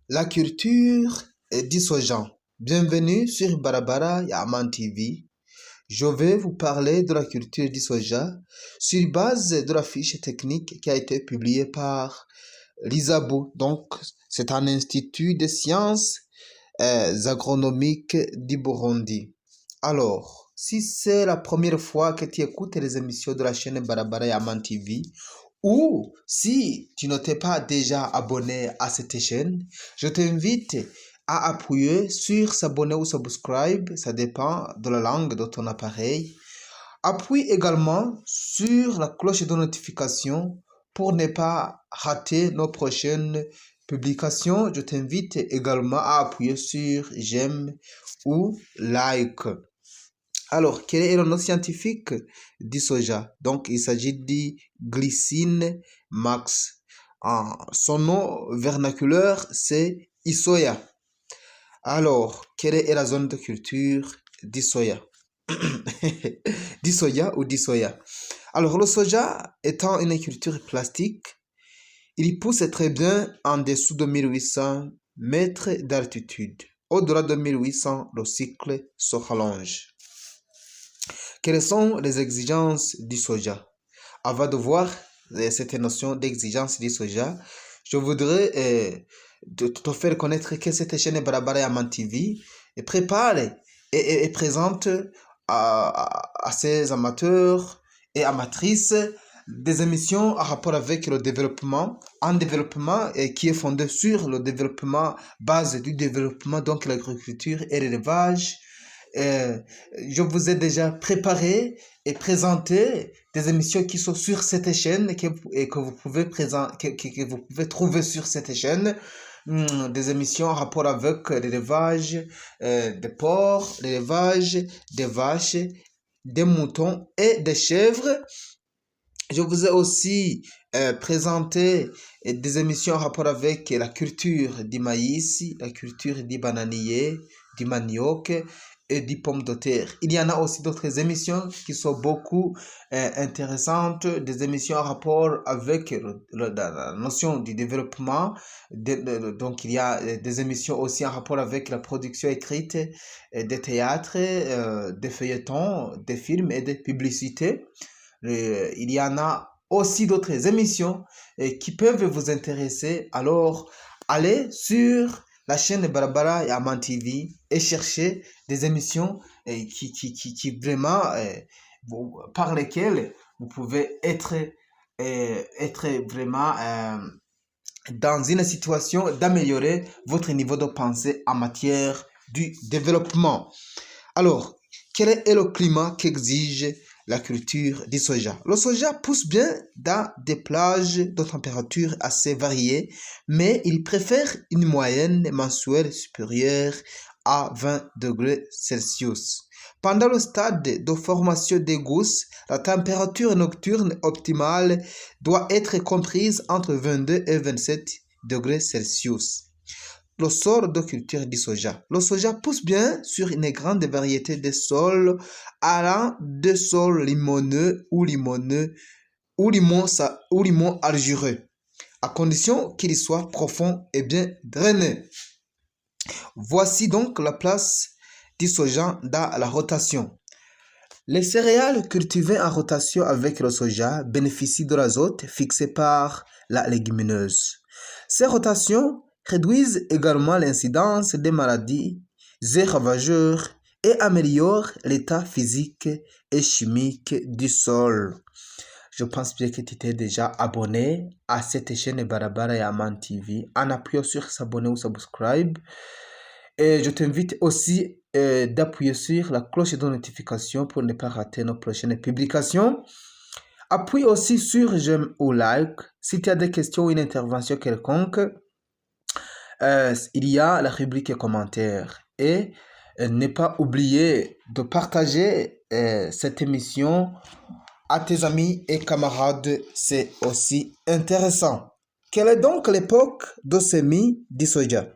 La culture du soja. Bienvenue sur Barabara Yaman TV. Je vais vous parler de la culture du soja sur base de la fiche technique qui a été publiée par l'ISABO. Donc, c'est un institut de sciences agronomiques du Burundi. Alors, si c'est la première fois que tu écoutes les émissions de la chaîne Barabara Yaman TV, ou si tu ne t'es pas déjà abonné à cette chaîne, je t'invite à appuyer sur s'abonner ou subscribe, ça dépend de la langue de ton appareil. Appuie également sur la cloche de notification pour ne pas rater nos prochaines publications. Je t'invite également à appuyer sur j'aime ou like. Alors, quel est le nom scientifique du soja? Donc, il s'agit du glycine max. Son nom vernaculaire, c'est Isoya. Alors, quelle est la zone de culture du soja? Du soja ou du soya? Alors, le soja étant une culture plastique, il pousse très bien en dessous de 1800 mètres d'altitude. Au-delà de 1800, le cycle se rallonge. Quelles sont les exigences du soja? Avant de voir cette notion d'exigence du soja, je voudrais te faire connaître que cette chaîne Barabara Yaman TV prépare et présente à ses amateurs et amatrices des émissions en rapport avec le développement, un développement qui est fondé sur le développement, base du développement, donc l'agriculture et l'élevage. Je vous ai déjà préparé et présenté des émissions qui sont sur cette chaîne et que vous pouvez que vous pouvez trouver sur cette chaîne. Des émissions en rapport avec l'élevage des porcs, l'élevage des vaches, des moutons et des chèvres. Je vous ai aussi présenté des émissions en rapport avec la culture du maïs, la culture du bananier, du manioc et du pomme de terre. Il y en a aussi d'autres émissions qui sont beaucoup intéressantes, des émissions en rapport avec la notion du développement. Donc, il y a des émissions aussi en rapport avec la production écrite des théâtres, des feuilletons, des films et des publicités. Il y en a aussi d'autres émissions qui peuvent vous intéresser. Alors, allez sur la chaîne Barabara Yaman TV et cherchez des émissions qui vraiment par lesquelles vous pouvez être vraiment dans une situation d'améliorer votre niveau de pensée en matière du développement. Alors, quel est le climat qu'exige la culture du soja? Le soja pousse bien dans des plages de température assez variées, mais il préfère une moyenne mensuelle supérieure à 20 degrés Celsius. Pendant le stade de formation des gousses, la température nocturne optimale doit être comprise entre 22 et 27 degrés Celsius. Le sol de culture du soja. Le soja pousse bien sur une grande variété de sols allant de sols limoneux ou limon argileux, à condition qu'il soit profond et bien drainé. Voici donc la place du soja dans la rotation. Les céréales cultivées en rotation avec le soja bénéficient de l'azote fixé par la légumineuse. Ces rotations réduisent également l'incidence des maladies et ravageurs et améliorent l'état physique et chimique du sol. Je pense bien que tu t'es déjà abonné à cette chaîne Barabara Yaman TV en appuyant sur s'abonner ou subscribe. Et je t'invite aussi d'appuyer sur la cloche de notification pour ne pas rater nos prochaines publications. Appuie aussi sur j'aime ou like. Si tu as des questions ou une intervention quelconque, il y a la rubrique commentaires. Et ne pas oublier de partager cette émission à tes amis et camarades. C'est aussi intéressant. Quelle est donc l'époque de semis du soja?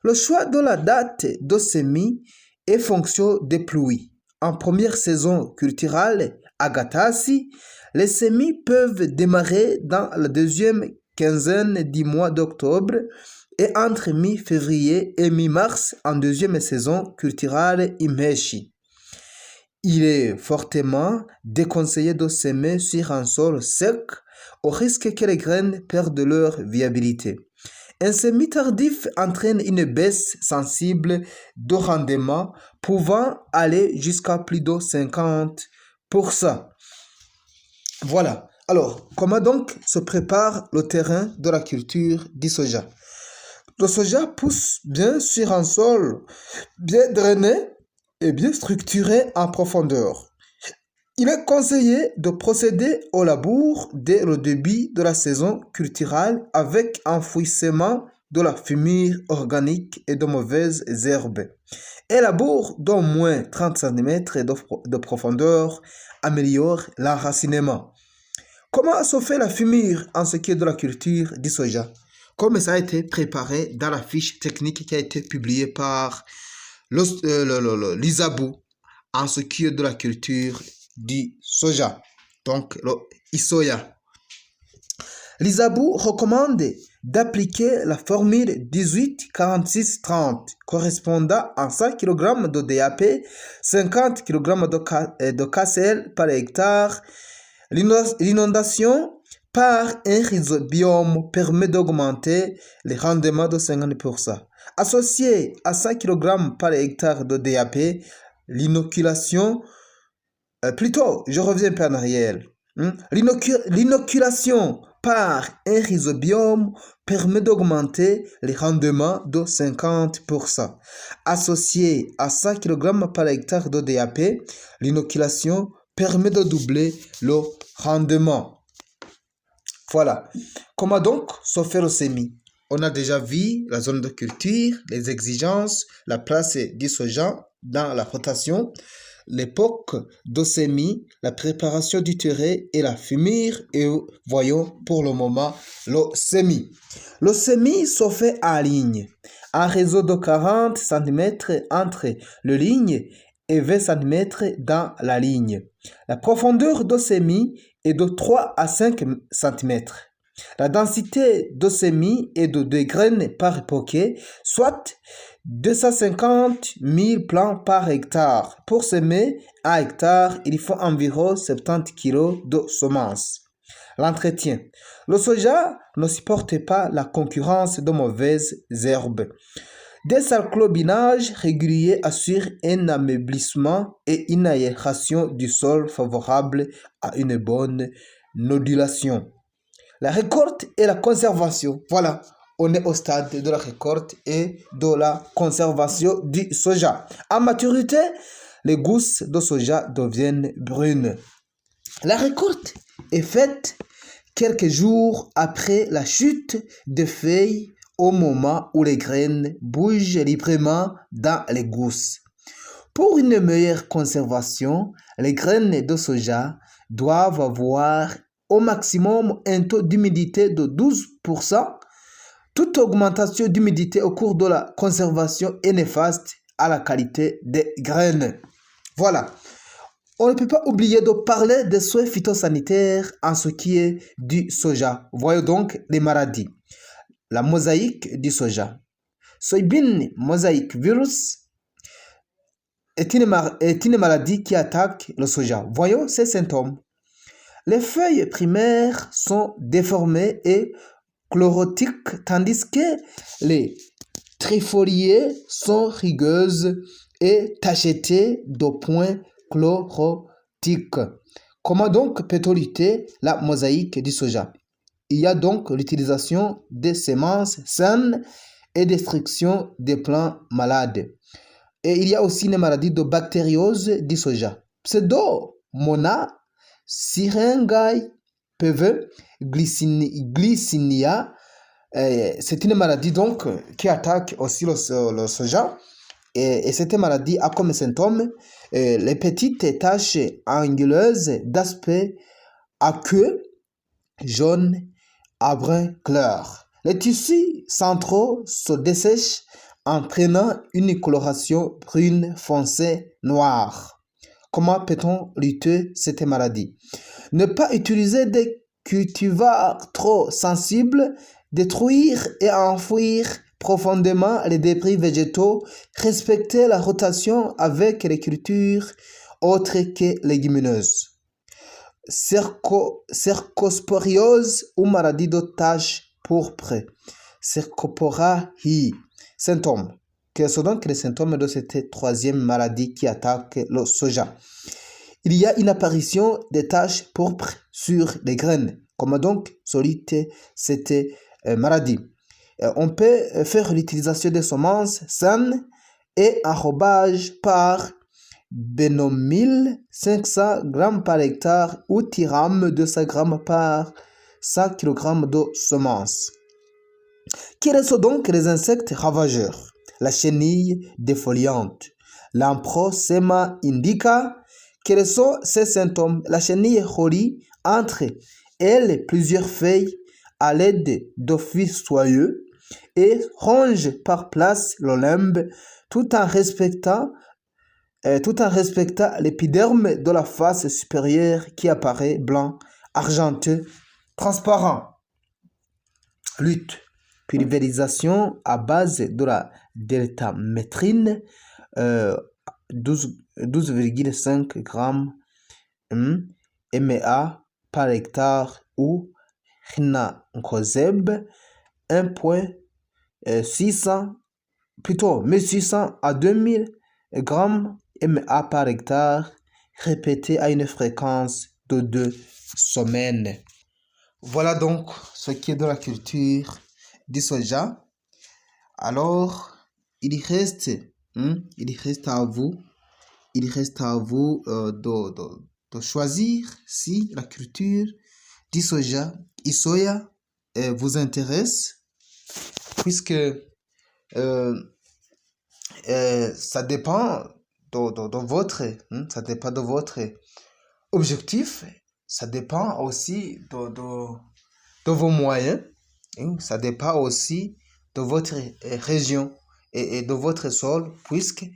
Le choix de la date de semis est fonction des pluies. En première saison culturale, à Gatasi, les semis peuvent démarrer dans la deuxième quinzaine du mois d'octobre et entre mi-février et mi-mars en deuxième saison culturelle Imheshi. Il est fortement déconseillé de semer sur un sol sec au risque que les graines perdent leur viabilité. Un semis tardif entraîne une baisse sensible de rendement pouvant aller jusqu'à plus de 50%. Voilà. Alors, comment donc se prépare le terrain de la culture du soja? Le soja pousse bien sur un sol bien drainé et bien structuré en profondeur. Il est conseillé de procéder au labour dès le début de la saison culturelle avec enfouissement de la fumure organique et de mauvaises herbes. Un labour d'au moins 30 cm de profondeur améliore l'enracinement. Comment se fait la fumure en ce qui est de la culture du soja? Comme ça a été préparé dans la fiche technique qui a été publiée par l'ISABU en ce qui est de la culture du soja, donc le ISOYA. L'ISABU recommande d'appliquer la formule 18-46-30 correspondant à 100 kg de DAP, 50 kg de KCl par hectare. L'inondation par un rhizobiome permet d'augmenter les rendements de 50%. Associé à 100 kg par hectare de DAP, l'inoculation, je reviens pas en arrière. L'inoculation par un rhizobiome permet d'augmenter les rendements de 50%. Associé à 100 kg par hectare de DAP, l'inoculation permet de doubler le rendement. Voilà. Comment donc se fait le semis? On a déjà vu la zone de culture, les exigences, la place du soja dans la rotation, l'époque de semis, la préparation du terrain et la fumure. Et voyons pour le moment le semis. Le semis se fait en ligne, un réseau de 40 cm entre le ligne et 20 cm dans la ligne. La profondeur de semis est de 3 à 5 cm. La densité de semis est de 2 graines par époque, soit 250 000 plants par hectare. Pour semer un hectare, il faut environ 70 kg de semences. L'entretien. Le soja ne supporte pas la concurrence de mauvaises herbes. Des salclobinages réguliers assurent un ameublissement et une aération du sol favorable à une bonne nodulation. La récolte et la conservation. Voilà, on est au stade de la récolte et de la conservation du soja. À maturité, les gousses de soja deviennent brunes. La récolte est faite quelques jours après la chute des feuilles au moment où les graines bougent librement dans les gousses. Pour une meilleure conservation, les graines de soja doivent avoir au maximum un taux d'humidité de 12%. Toute augmentation d'humidité au cours de la conservation est néfaste à la qualité des graines. Voilà. On ne peut pas oublier de parler des soins phytosanitaires en ce qui est du soja. Voyons donc les maladies. La mosaïque du soja. Soybean mosaic virus est une maladie qui attaque le soja. Voyons ses symptômes. Les feuilles primaires sont déformées et chlorotiques, tandis que les trifoliées sont rugueuses et tachetées de points chlorotiques. Comment donc peut-on lutter la mosaïque du soja? Il y a donc l'utilisation des semences saines et destruction des plants malades. Et il y a aussi une maladie de bactériose du soja. Pseudomonas syringae PV glycinia. C'est une maladie donc qui attaque aussi le soja. Et cette maladie a comme symptômes les petites taches anguleuses d'aspect aqueux, jaune à brun clair. Les tissus centraux se dessèchent entraînant une coloration brune foncée noire. Comment peut-on lutter cette maladie? Ne pas utiliser des cultivars trop sensibles, détruire et enfouir profondément les débris végétaux, respecter la rotation avec les cultures autres que légumineuses. Cercosporiose ou maladie de tache pourpre. Cercosporae. Symptômes. Quels sont donc les symptômes de cette troisième maladie qui attaque le soja? Il y a une apparition de taches pourpres sur les graines. Comment donc soliter cette maladie? On peut faire l'utilisation des semences saines et enrobage par Benomil 500 g par hectare ou Thiram 200 g par 100 kg de semences. Quels sont donc les insectes ravageurs? La chenille défoliante, l'Amprosema indica. Quels sont ces symptômes? La chenille relie entre elles plusieurs feuilles à l'aide d'offices soyeux et ronge par place le limbe tout en respectant l'épiderme de la face supérieure qui apparaît blanc, argenteux, transparent. Lutte. Pulvérisation à base de la deltamétrine 12,5 g MA par hectare ou Rinacozeb 1600 à 2000 g MA par hectare répété à une fréquence de 2 semaines. Voilà donc ce qui est de la culture du soja. Alors, il reste à vous de choisir si la culture du soja vous intéresse, puisque ça dépend de votre objectif, ça dépend aussi de vos moyens, ça dépend aussi de votre région et de votre sol, puisque